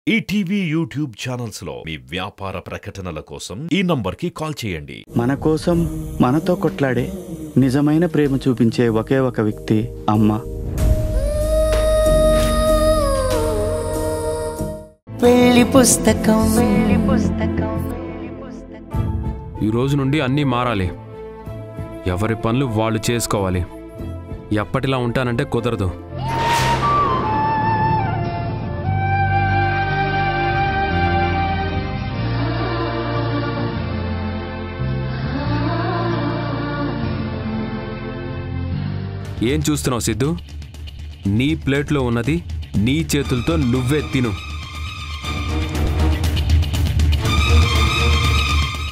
ETV YouTube channels లో మీ వ్యాపార ప్రకటనల కోసం ఈ నంబర్కి కాల్ చేయండి. మన కోసం మనతో కొట్లాడే నిజమైన ప్రేమ చూపించే ఒకే ఒక వ్యక్తి అమ్మ. పెళ్లి పుస్తకం. ఈ రోజు నుండి అన్నీ మారాలి. ఎవరి పనులు వాళ్ళు చేసుకోవాలి. ఎప్పటిలా ఉంటానంటే కుదరదు. ఏం చూస్తున్నావు సిద్ధు? నీ ప్లేట్లో ఉన్నది నీ చేతులతో నువ్వే తిను.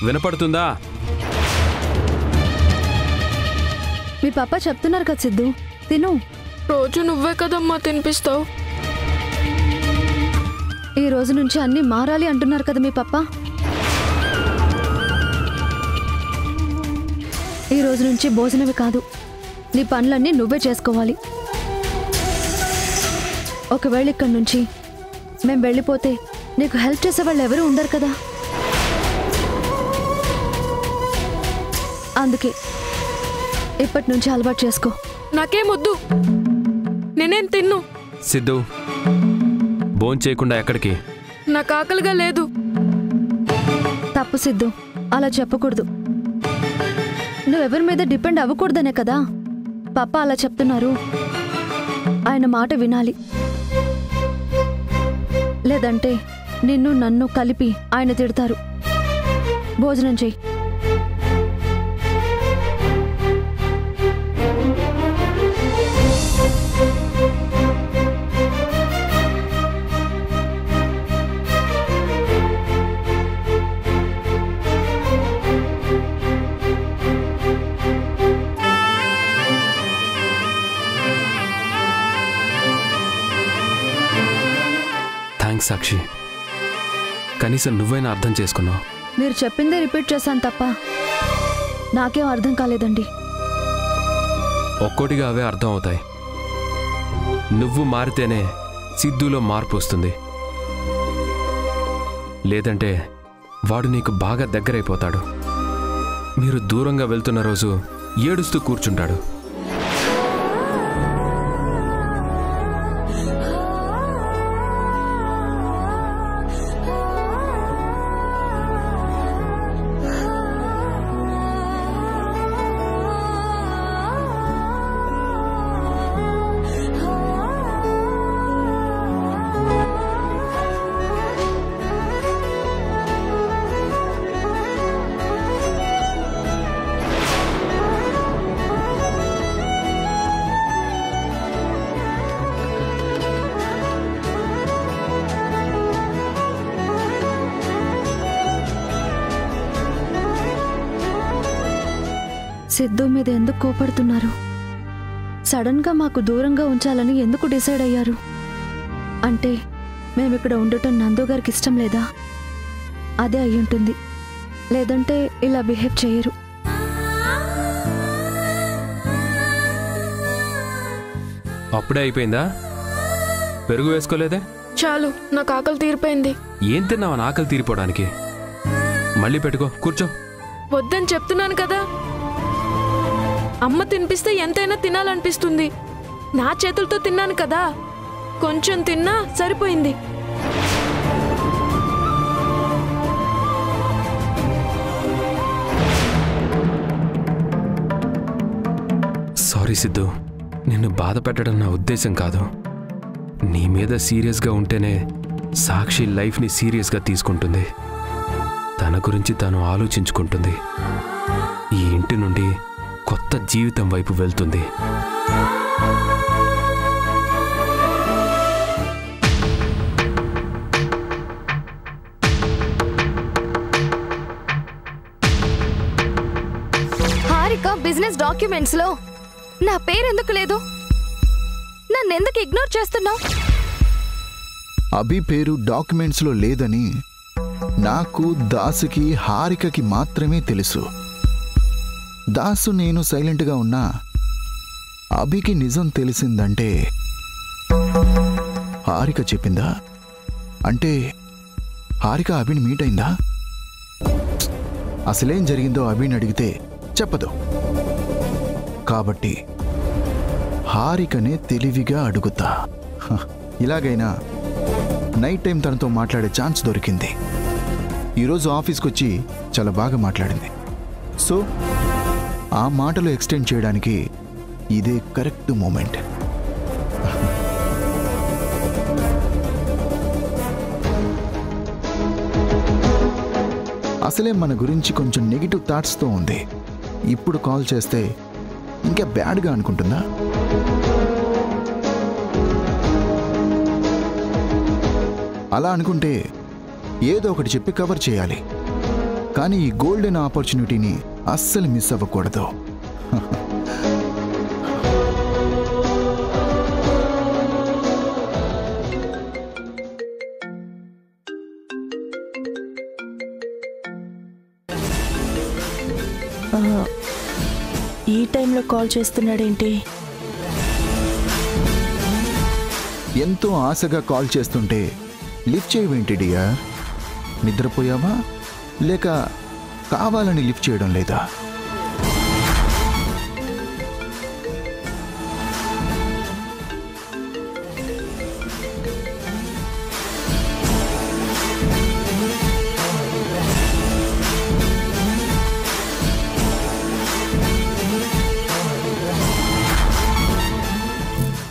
వినపడుతుందా? మీ పాప చెప్తున్నారు కదా సిద్ధు, తిను. రోజు నువ్వే కదమ్మా తినిపిస్తావు. ఈ రోజు నుంచి అన్నీ మారాలి అంటున్నారు కదా మీ పాప. ఈ రోజు నుంచి భోజనమే కాదు, నీ పనులన్నీ నువ్వే చేసుకోవాలి. ఒకవేళ ఇక్కడి నుంచి మేము వెళ్ళిపోతే నీకు హెల్ప్ చేసేవాళ్ళు ఎవరు ఉండరు కదా. అందుకే ఇప్పటి నుంచి అలవాటు చేసుకో. నాకేమొద్దు, నేనేం తిన్ను. సిద్ధు, భోంచేయకుండా ఎక్కడికి? నాకు ఆకలిగా లేదు. తప్పు సిద్ధు, అలా చెప్పకూడదు. నువ్వెవరి మీద డిపెండ్ అవ్వకూడదనే కదా పాప అలా చెప్తున్నారు. ఆయన మాట వినాలి, లేదంటే నిన్ను నన్ను కలిపి ఆయన తిడతారు. భోజనం చెయ్యి. సాక్షి, కనీసం నువ్వైనా అర్థం చేసుకున్నావు. మీరు చెప్పిందే రిపీట్ చేశాను తప్ప నాకేం అర్థం కాలేదండి. ఒక్కోటిగా అవే అర్థం అవుతాయి. నువ్వు మారితేనే సిద్ధులో మార్పు వస్తుంది. లేదంటే వాడు నీకు బాగా దగ్గరైపోతాడు. మీరు దూరంగా వెళ్తున్న రోజు ఏడుస్తూ కూర్చుంటాడు. సిద్ధు మీద ఎందుకు కోపడుతున్నారు? సడన్ గా మాకు దూరంగా ఉంచాలని ఎందుకు డిసైడ్ అయ్యారు? అంటే మేమిక్కడ ఉండటం నందు గారికి ఇష్టం లేదా? అదే అయ్యుంటుంది, లేదంటే ఇలా బిహేవ్ చేయరు. అప్పుడే అయిపోయిందా? పెరుగు వేసుకోలేదే? చాలు, నాకు ఆకలి తీరిపోయింది. ఏం తిన్నావని ఆకలి తీరిపోవడానికి? మళ్ళీ పెట్టుకో, కూర్చో. వద్దని చెప్తున్నాను కదా. అమ్మ తినిపిస్తే ఎంతైనా తినాలనిపిస్తుంది. నా చేతులతో తిన్నాను కదా, కొంచెం తిన్నా సరిపోయింది. సారీ సిద్ధు, నిన్ను బాధ పెట్టడం నా ఉద్దేశం కాదు. నీ మీద సీరియస్గా ఉంటేనే సాక్షి లైఫ్ని సీరియస్గా తీసుకుంటుంది. తన గురించి తను ఆలోచించుకుంటుంది. ఈ ఇంటి నుండి కొత్త జీవితం వైపు వెళ్తుంది. హారిక బిజినెస్ డాక్యుమెంట్స్ లో నా పేరెందుకు లేదు? నన్నెందుకు ఇగ్నోర్ చేస్తున్నావు? అభి పేరు డాక్యుమెంట్స్ లో లేదని నాకు, దాసుకి, హారికకి మాత్రమే తెలుసు. దాసు నేను సైలెంట్గా ఉన్నా అభికి నిజం తెలిసిందంటే హారిక చెప్పిందా అంటే హారిక అభిని మీట్ అయిందా? అసలేం జరిగిందో అభిని అడిగితే చెప్పదు. కాబట్టి హారికనే తెలివిగా అడుగుతా. ఇలాగైనా నైట్ టైం తనతో మాట్లాడే ఛాన్స్ దొరికింది. ఈరోజు ఆఫీస్కి వచ్చి చాలా బాగా మాట్లాడింది. సో ఆ మాటలు ఎక్స్టెండ్ చేయడానికి ఇదే కరెక్ట్ మూమెంట్. అసలే మన గురించి కొంచెం నెగిటివ్ థాట్స్తో ఉంది. ఇప్పుడు కాల్ చేస్తే ఇంకా బ్యాడ్గా అనుకుంటుందా? అలా అనుకుంటే ఏదో ఒకటి చెప్పి కవర్ చేయాలి. కానీ ఈ గోల్డెన్ ఆపర్చునిటీని అస్సలు మిస్ అవ్వకూడదు. ఈ టైంలో కాల్ చేస్తున్నాడేంటి? ఎంతో ఆశగా కాల్ చేస్తుంటే లిఫ్ట్ చేయవేంటి డియర్? నిద్రపోయావా లేక కావాలని లిఫ్ట్ చేయడం లేదా?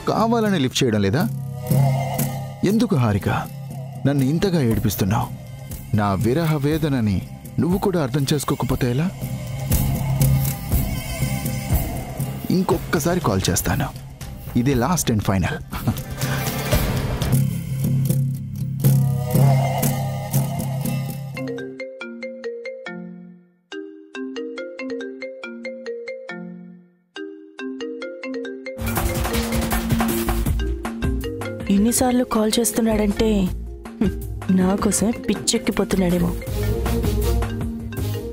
కావాలని లిఫ్ట్ చేయడం లేదా? ఎందుకు హారిక నన్ను ఇంతగా ఏడిపిస్తున్నావు? నా విరహ వేదనని నువ్వు కూడా అర్థం చేసుకోకపోతే ఎలా? ఇంకొక్కసారి కాల్ చేస్తాను. ఇదే లాస్ట్ అండ్ ఫైనల్. ఎన్నిసార్లు కాల్ చేస్తున్నాడంటే నా కోసమే పిచ్చెక్కిపోతున్నాడేమో.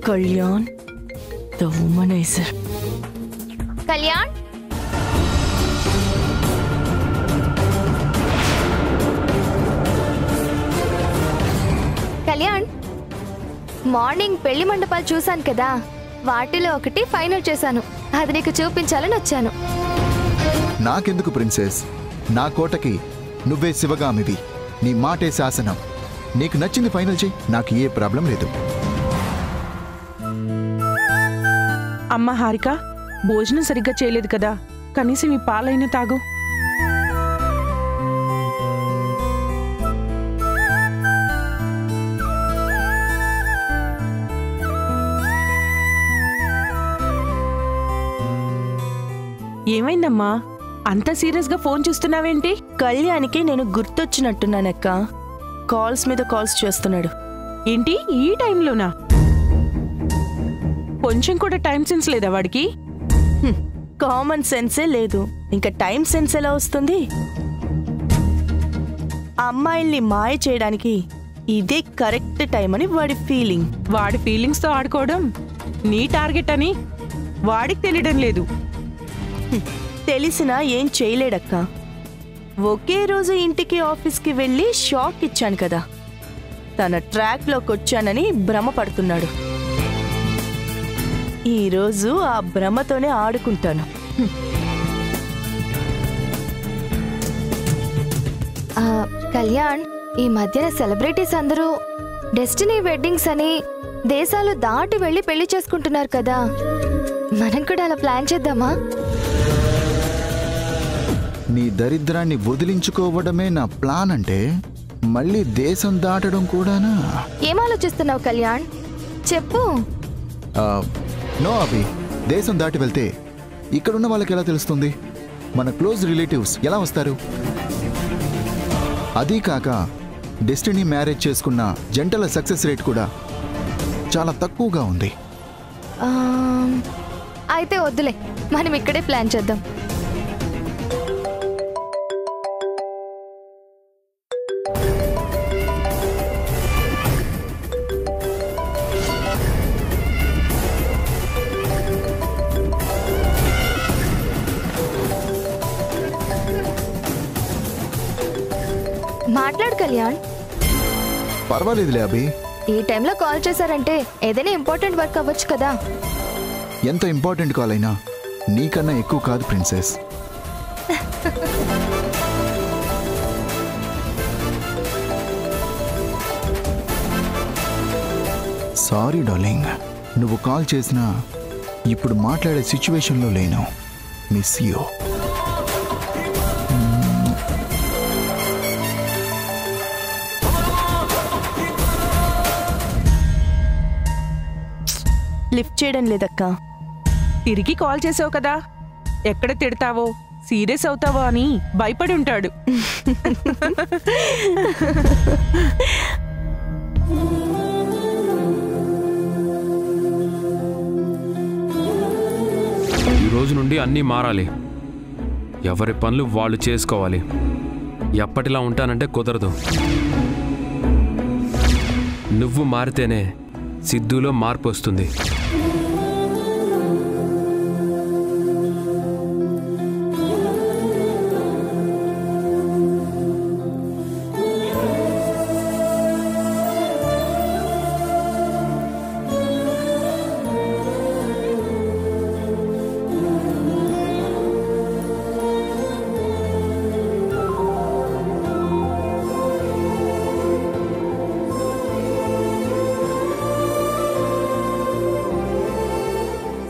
కళ్యాణ్ ద వుమనైజర్. కళ్యాణ్, కళ్యాణ్, మార్నింగ్ పెళ్లి మండపాలు చూశాను కదా, వాటిలో ఒకటి ఫైనల్ చేశాను. అది నీకు చూపించాలని వచ్చాను. నాకెందుకు ప్రిన్సెస్? నా కోటకి నువ్వే శివగామివి. నీ మాటే శాసనం. నీకు నచ్చింది ఫైనల్ చేయి. నాకు ఏ ప్రాబ్లం లేదు. అమ్మ హారిక, భోజనం సరిగ్గా చేయలేదు కదా, కనీసం ఈ పాలైనా తాగు. ఏమైందమ్మా, అంత సీరియస్గా ఫోన్ చూస్తున్నావేంటి? కళ్యాణ్కి నేను గుర్తొచ్చినట్టున్నానక్క. కాల్స్ మీద కాల్స్ చేస్తున్నాడు. ఏంటి ఈ టైంలోనా? కొంచెం కూడా టైం సెన్స్ లేదా వాడికి? కామన్ సెన్సే లేదు, ఇంకా టైం సెన్స్ ఎలా వస్తుంది? అమ్మాయిల్ని మాయ చేయడానికి ఇదే కరెక్ట్ టైం అని వాడి ఫీలింగ్. వాడి ఫీలింగ్స్తో ఆడుకోవడం నీ టార్గెట్ అని వాడికి తెలియడం లేదు. తెలిసినా ఏం చేయలేడక్క. ఒకే రోజు ఇంటికి ఆఫీస్కి వెళ్ళి షాక్ ఇచ్చాను కదా, తన ట్రాక్లోకి వచ్చానని భ్రమపడుతున్నాడు. ఈరోజు ఆ భ్రమతోనే ఆడుకుంటాను. కళ్యాణ్, ఈ మధ్యన సెలబ్రిటీస్ అందరూ డెస్టినీ వెడ్డింగ్స్ అని దేశాలు దాటి వెళ్ళి పెళ్లి చేసుకుంటున్నారు కదా, మనం కూడా అలా ప్లాన్ చేద్దామా? నీ దరిద్రాన్ని వదిలించుకోవడమే నా ప్లాన్ అంటే మళ్ళీ దేశం దాటడం కూడానా? ఏం ఆలోచిస్తున్నావు కళ్యాణ్? చెప్పు. నో అభి, దేశం దాటి వెళ్తే ఇక్కడున్న వాళ్ళకి ఎలా తెలుస్తుంది? మన క్లోజ్ రిలేటివ్స్ ఎలా వస్తారు? అదీ కాక డెస్టినీ మ్యారేజ్ చేసుకున్న జంటల సక్సెస్ రేట్ కూడా చాలా తక్కువగా ఉంది. అయితే వద్దులే, మనం ఇక్కడే ప్లాన్ చేద్దాం. మాట్లాడు కళ్యాణ్. పర్వాలేదులే అభి. ఈ టైంలో కాల్ చేశారంటే ఏదైనా ఇంపార్టెంట్ వర్క్ అవ్వచ్చు కదా. ఎంత ఇంపార్టెంట్ కాల్ అయినా నీకన్నా ఎక్కువ కాదు ప్రిన్సెస్. సారీ డార్లింగ్, నువ్వు కాల్ చేసినా ఇప్పుడు మాట్లాడే సిచ్యువేషన్లో లేను. Miss you. లిఫ్ట్ చేయడం లేదక్క. తిరిగి కాల్ చేసావు కదా, ఎక్కడ తిడతావో సీరియస్ అవుతావో అని భయపడి ఉంటాడు. ఈ రోజు నుండి అన్నీ మారాలి. ఎవరి పనులు వాళ్ళు చేసుకోవాలి. ఎప్పటిలా ఉంటానంటే కుదరదు. నువ్వు మారితేనే సిద్ధులో మార్పు వస్తుంది.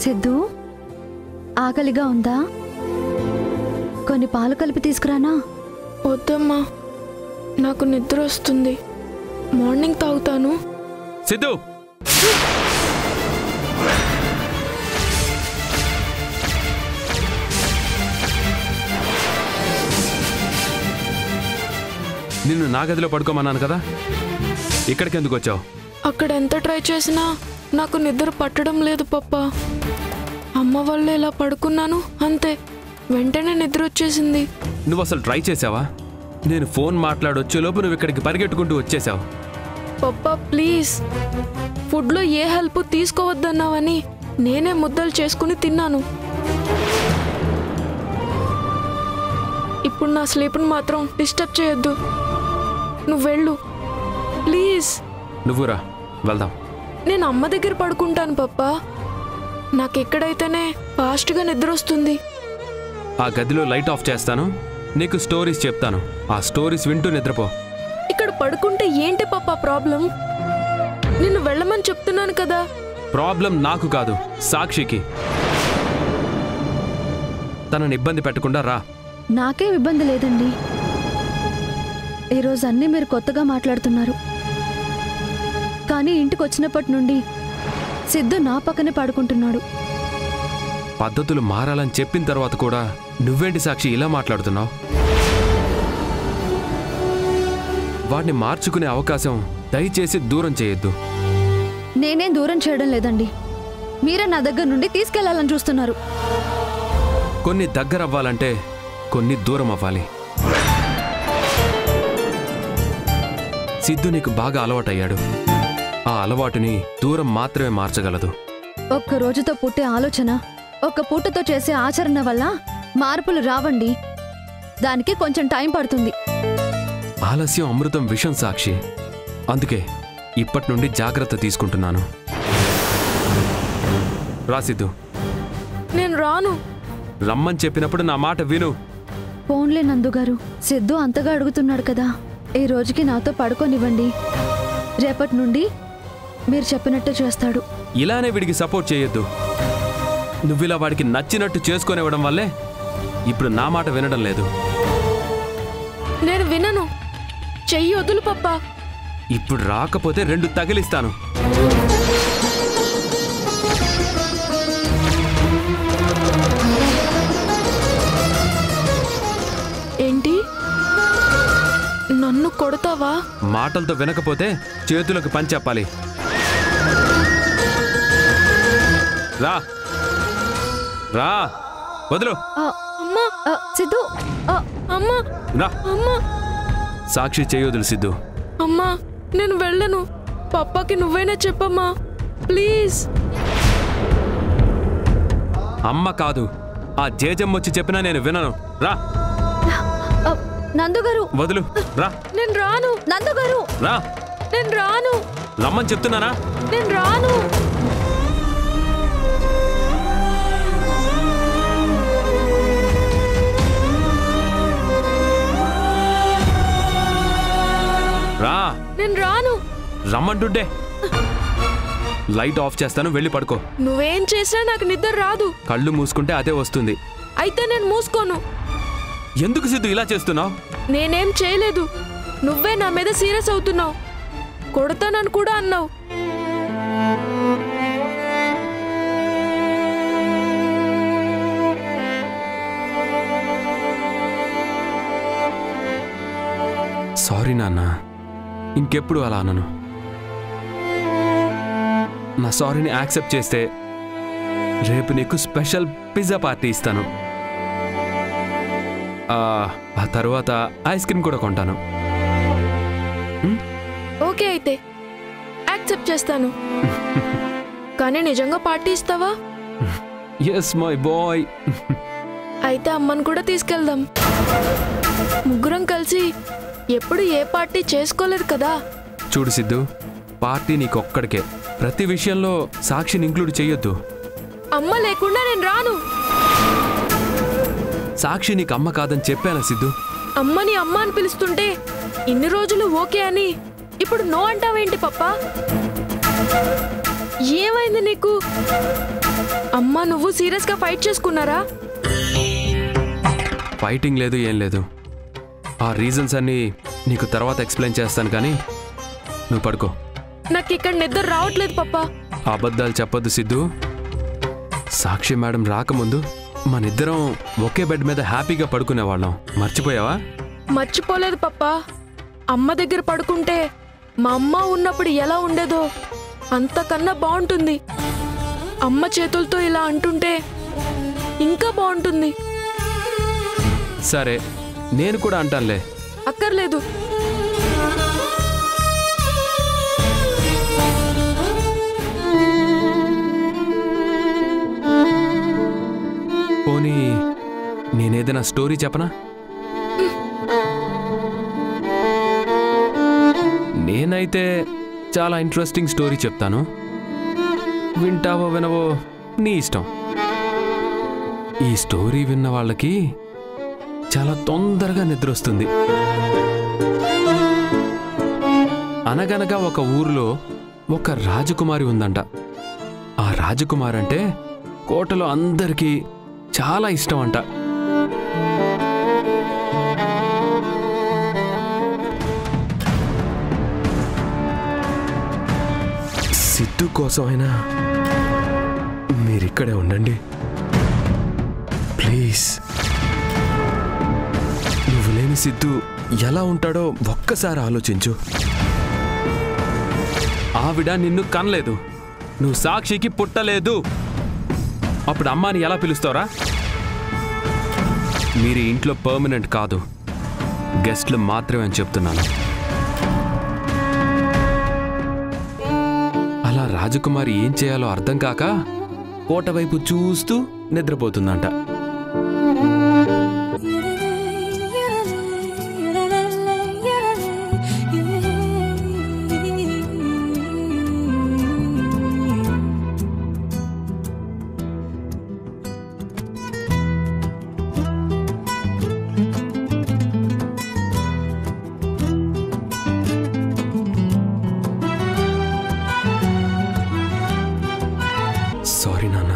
సిద్ధు, ఆకలిగా ఉందా? కొన్ని పాలు కలిపి తీసుకురానా? వద్దమ్మా, నాకు నిద్ర వస్తుంది. మార్నింగ్ తాగుతాను. సిద్ధు, నిన్ను నా గదిలో పడుకోమన్నాను కదా, ఇక్కడికి ఎందుకు వచ్చావు? అక్కడ ఎంత ట్రై చేసినా నాకు నిద్ర పట్టడం లేదు పప్పా. అమ్మ వల్ల ఇలా పడుకున్నాను అంతే, వెంటనే నిద్ర వచ్చేసింది. నువ్వు అసలు ట్రై చేసావా? నేను ఫోన్ మాట్లాడొచ్చేలోపు నువ్వు ఇక్కడికి పరిగెట్టుకుంటూ వచ్చేసావు. పప్పా ప్లీజ్, ఫుడ్లో ఏ హెల్ప్ తీసుకోవద్దన్నావని నేనే ముద్దలు చేసుకుని తిన్నాను. ఇప్పుడు నా స్లీప్ని మాత్రం డిస్టర్బ్ చేయొద్దు. నువ్వు వెళ్ళు ప్లీజ్. నువ్వురా, వెళ్దాం. నేను అమ్మ దగ్గర పడుకుంటాను పప్పా. నాకెక్కడైతేనే ఫాస్ట్గా నిద్ర వస్తుంది. ఆ గదిలో లైట్ ఆఫ్ చేస్తాను, నీకు స్టోరీస్ చెప్తాను. ఆ స్టోరీస్ వింటూ నిద్రపో. ఇక్కడ పడుకుంటే ఏంటి పప్పా ప్రాబ్లం? నిన్ను వెళ్ళమని చెప్తున్నాను కదా. ప్రాబ్లం నాకు కాదు, సాక్షికి. తనని ఇబ్బంది పెట్టకుండా రా. నాకేం ఇబ్బంది లేదండి. ఈరోజు అన్నీ మీరు కొత్తగా మాట్లాడుతున్నారు. కానీ ఇంటికి వచ్చినప్పటి నుండి సిద్ధు నా పక్కనే పడుకుంటున్నాడు. పద్ధతులు మారాలని చెప్పిన తర్వాత కూడా నువ్వేంటి సాక్షి ఇలా మాట్లాడుతున్నావు? వాడిని మార్చుకునే అవకాశం దయచేసి దూరం చేయొద్దు. నేనేం దూరం చేయడం లేదండి, మీరే నా దగ్గర నుండి తీసుకెళ్లాలని చూస్తున్నారు. కొన్ని దగ్గర అవ్వాలంటే కొన్ని దూరం అవ్వాలి. సిద్ధు నీకు బాగా అలవాటయ్యాడు. ఆ అలవాటుని దూరం మాత్రమే మార్చగలదు. ఒక్క రోజుతో పుట్టే ఆలోచన, ఒక్క పూటతో చేసే ఆచరణ వల్ల మార్పులు రావండి. దానికి కొంచెం టైం పడుతుంది. ఆలస్యం అమృతం విషం సాక్షి. అందుకే ఇప్పటి నుండి జాగ్రత్త తీసుకుంటున్నాను. రా సిద్ధు. నేను రాను. రమ్మని చెప్పినప్పుడు నా మాట విను. ఫోన్లే నందుగారు, సిద్ధు అంతగా అడుగుతున్నాడు కదా, ఈ రోజుకి నాతో పడుకోనివ్వండి. రేపటి నుండి మీరు చెప్పినట్టు చేస్తాడు. ఇలానే వీడికి సపోర్ట్ చేయొద్దు. నువ్విలా వాడికి నచ్చినట్టు చేసుకొనివ్వడం వల్లే ఇప్పుడు నా మాట వినడం లేదు. నేను వినను. చెయ్యి వదులు పప్పా. ఇప్పుడు రాకపోతే 2 తగిలిస్తాను. ఏంటి, నన్ను కొడతావా? మాటలతో వినకపోతే చేతులకు పని చెప్పాలి. రా రా, వదులు. అమ్మా, సిద్ధు, అమ్మా, రా. అమ్మా. సాక్షి చేయొదులు సిద్ధు. అమ్మా, నేను వెళ్ళను. పప్పాకి నువ్వైనా చెప్పమ్మా ప్లీజ్. అమ్మ కాదు, ఆ జేజమ్మ వచ్చి చెప్పినా నేను వినను. రా. నందుగారు వదులు. రా. నేను రాను. నందుగారు రా. నేను రాను. రమ్మని చెప్తున్నానా? నేను రాను. రా. నేను రాను. రమ్మంటుండే. లైట్ ఆఫ్ చేస్తాను, వెళ్ళి పడుకో. నువ్వేం చేసినా నాకు నిద్ర రాదు. కళ్ళు మూసుకుంటే అదే వస్తుంది. అయితే నేను మూసుకోను. ఎందుకు సిద్ధు ఇలా చేస్తున్నావు? నేనేం చేయలేదు. నువ్వే నా మీద సీరియస్ అవుతున్నావు. కొడతానని కూడా అన్నావు. సారీ నాన్న, ఇంకెప్పుడు అలా అనను. నా సారీని యాక్సెప్ట్ చేస్తే రేపు నీకు స్పెషల్ పిజ్జా పార్టీ ఇస్తాను. ఆ తర్వాత ఐస్ క్రీమ్ కూడా కొంటాను. ఓకే, అయితే యాక్సెప్ట్ చేస్తాను. కానీ నిజంగా పార్టీ ఇస్తావా? Yes my boy. అయితే అమ్మను కూడా తీసుకెళ్దాం. ముగ్గురం కలిసి ఎప్పుడు ఏ పార్టీ చేసుకోలేదు కదా. చూడు సిద్ధు, పార్టీ నీకొక్కడికే. ప్రతి విషయంలో సాక్షిని ఇంక్లూడ్ చెయ్యొద్దు. అమ్మ లేకుండా నేను రాను. సాక్షి నీకు అమ్మ కాదని చెప్పానా సిద్ధు? అమ్మని అమ్మ అని పిలుస్తుంటే ఇన్ని రోజులు ఓకే అని ఇప్పుడు నో అంటావేంటి పప్పా? ఏమైంది నీకు? అమ్మ నువ్వు సీరియస్ గా ఫైట్ చేసుకున్నారా? ఫైటింగ్ లేదు, ఏం లేదు. ఆ రీజన్స్ అన్నీ నీకు తర్వాత ఎక్స్ప్లెయిన్ చేస్తాను, కానీ నువ్వు పడుకో. నాకు ఇక్కడ నిద్ర రావట్లేదు పప్పా. అబద్ధాలు చెప్పొద్దు సిద్ధు. సాక్షి మేడం రాకముందు మనిద్దరం ఒకే బెడ్ మీద హ్యాపీగా పడుకునేవాళ్ళం. మర్చిపోయావా? మర్చిపోలేదు పప్పా. అమ్మ దగ్గర పడుకుంటే మా అమ్మ ఉన్నప్పుడు ఎలా ఉండేదో అంతకన్నా బాగుంటుంది. అమ్మ చేతులతో ఇలా అంటుంటే ఇంకా బాగుంటుంది. సరే, నేను కూడా అంటానులే. అక్కర్లేదు. పోనీ నేనేదైనా స్టోరీ చెప్పనా? నేనైతే చాలా ఇంట్రెస్టింగ్ స్టోరీ చెప్తాను. వింటావో వినవో నీ ఇష్టం. ఈ స్టోరీ విన్న వాళ్ళకి చాలా తొందరగా నిద్ర వస్తుంది. అనగనగా ఒక ఊరిలో ఒక రాజకుమారి ఉందంట. ఆ రాజకుమారి అంటే కోటలో అందరికీ చాలా ఇష్టం అంట. సిద్ధు కోసమైనా మీరిక్కడే ఉండండి ప్లీజ్. నువ్వు లేని సిద్ధు ఎలా ఉంటాడో ఒక్కసారి ఆలోచించు. ఆవిడ నిన్ను కనలేదు, నువ్వు సాక్షికి పుట్టలేదు. అప్పుడు అమ్మాని ఎలా పిలుస్తావురా? మీరు ఇంట్లో పర్మనెంట్ కాదు, గెస్ట్లు మాత్రమే అని చెప్తున్నాను. అలా రాజకుమారి ఏం చేయాలో అర్థం కాక కోట వైపు చూస్తూ నిద్రపోతుందంట. సారీ నాన్న.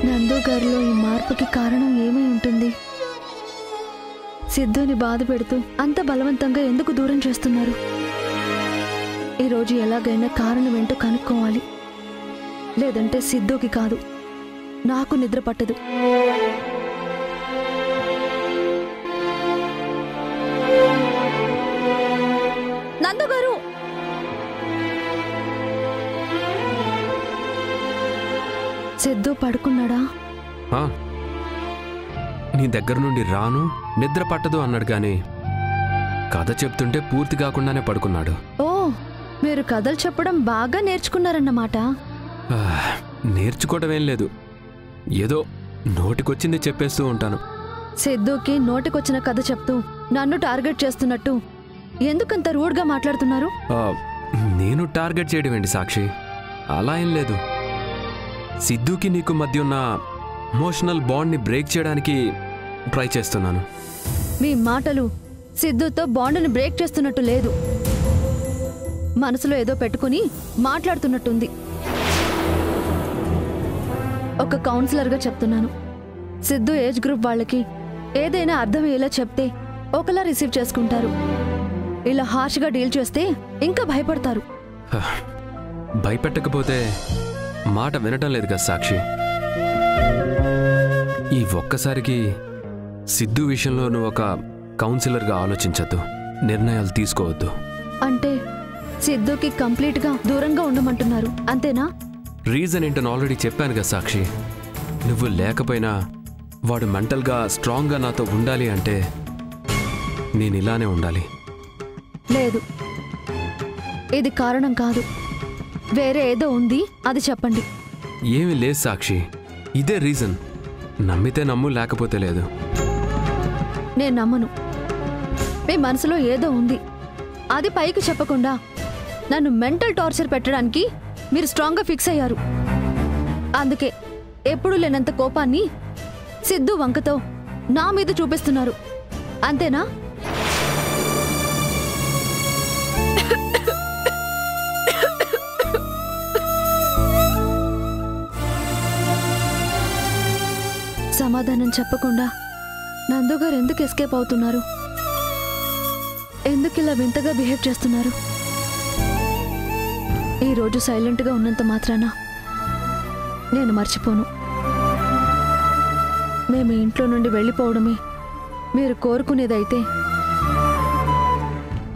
నందు గారిలో ఈ మార్పుకి కారణం ఏమై ఉంటుంది? సిద్ధుని బాధ పెడుతూ అంత బలవంతంగా ఎందుకు దూరం చేస్తున్నారు? ఈరోజు ఎలాగైనా కారణం ఏంటో కనుక్కోవాలి. లేదంటే సిద్ధుకి కాదు, నాకు నిద్ర పట్టదు. నందు గారు, సిద్ధు పడుకున్నాడా? నీ దగ్గర నుండి రాను, నిద్ర పట్టదు అన్నాడు కానీ కథ చెప్తుంటే పూర్తి కాకుండానే పడుకున్నాడు. ఓ, మీరు కథలు చెప్పడం బాగా నేర్చుకున్నారన్నమాట. నేర్చుకోవడం ఏం లేదు, ఏదో నోటికొచ్చింది చెప్పేస్తూ ఉంటాను. సిద్ధుకి నోటికొచ్చిన కథ చెప్తూ నన్ను టార్గెట్ చేస్తున్నట్టు ఎందుకంత రూడ్గా మాట్లాడుతున్నారు? నేను టార్గెట్ చేయడం ఏంటి సాక్షి? అలా ఏం లేదు. సిద్ధుకి నీకు మధ్య ఉన్న ఎమోషనల్ బాండ్ని బ్రేక్ చేయడానికి ట్రై చేస్తున్నాను. మీ మాటలు సిద్ధుతో బాండ్ని బ్రేక్ చేస్తున్నట్టు లేదు, మనసులో ఏదో పెట్టుకుని మాట్లాడుతున్నట్టుంది. ఒక కౌన్సిలర్గా చెప్తున్నాను, సిద్ధు ఏజ్ గ్రూప్ వాళ్ళకి ఏదైనా అర్థమయ్యేలా చెప్తే ఒకలా రిసీవ్ చేసుకుంటారు. ఇలా హార్ష్గా డీల్ చేస్తే ఇంకా భయపడతారు. భయపెట్టకపోతే మాట వినటం లేదు కదా సాక్షి. ఈ ఒక్కసారికి సిద్ధు విషయంలో నువ్వు ఒక కౌన్సిలర్గా ఆలోచించద్దు, నిర్ణయాలు తీసుకోవద్దు. అంటే సిద్ధుకి కంప్లీట్గా దూరంగా ఉండమంటున్నారు అంతేనా? రీజన్ ఏంటని ఆల్రెడీ చెప్పాను కదా సాక్షి. నువ్వు లేకపోయినా వాడు మెంటల్గా స్ట్రాంగ్గా నాతో ఉండాలి అంటే నేను ఇలానే ఉండాలి. లేదు, ఇది కారణం కాదు, వేరే ఏదో ఉంది, అది చెప్పండి. ఏమీ లేదు సాక్షి, ఇదే రీజన్. నమ్మితే నమ్ము, లేకపోతే లేదు. నేను నమ్మను. మీ మనసులో ఏదో ఉంది, అది పైకి చెప్పకుండా నన్ను మెంటల్ టార్చర్ పెట్టడానికి మీరు స్ట్రాంగ్గా ఫిక్స్ అయ్యారు. అందుకే ఎప్పుడూ లేనంత కోపాన్ని సిద్ధు వంకతో నా మీద చూపిస్తున్నారు అంతేనా? సమాధానం చెప్పకుండా నందుగారు ఎందుకు ఎస్కేప్ అవుతున్నారు? ఎందుకు ఇలా వింతగా బిహేవ్ చేస్తున్నారు? ఈరోజు సైలెంట్గా ఉన్నంత మాత్రాన నేను మర్చిపోను. మేము ఇంట్లో నుండి వెళ్ళిపోవడమే మీరు కోరుకునేదైతే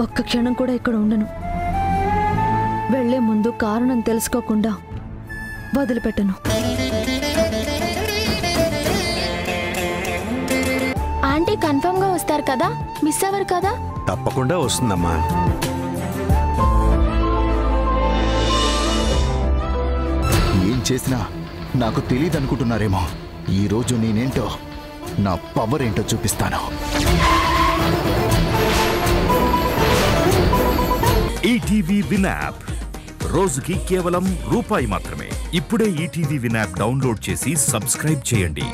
ఒక్క క్షణం కూడా ఇక్కడ ఉండను. వెళ్లే ముందు కారణం తెలుసుకోకుండా వదిలిపెట్టను. ఆంటీ కన్ఫర్మ్ గా వస్తారు కదా, మిస్ అవ్వరు కదా? తప్పకుండా వస్తుందమ్మా. ఏం చేసినా నాకు తెలియదు అనుకుంటున్నారేమో. ఈరోజు నేనేంటో, నా పవర్ ఏంటో చూపిస్తాను. ఈటీవీ విన్ యాప్ రోజుకి కేవలం రూపాయి మాత్రమే. ఇప్పుడే ఈటీవీ విన్ యాప్ డౌన్లోడ్ చేసి సబ్స్క్రైబ్ చేయండి.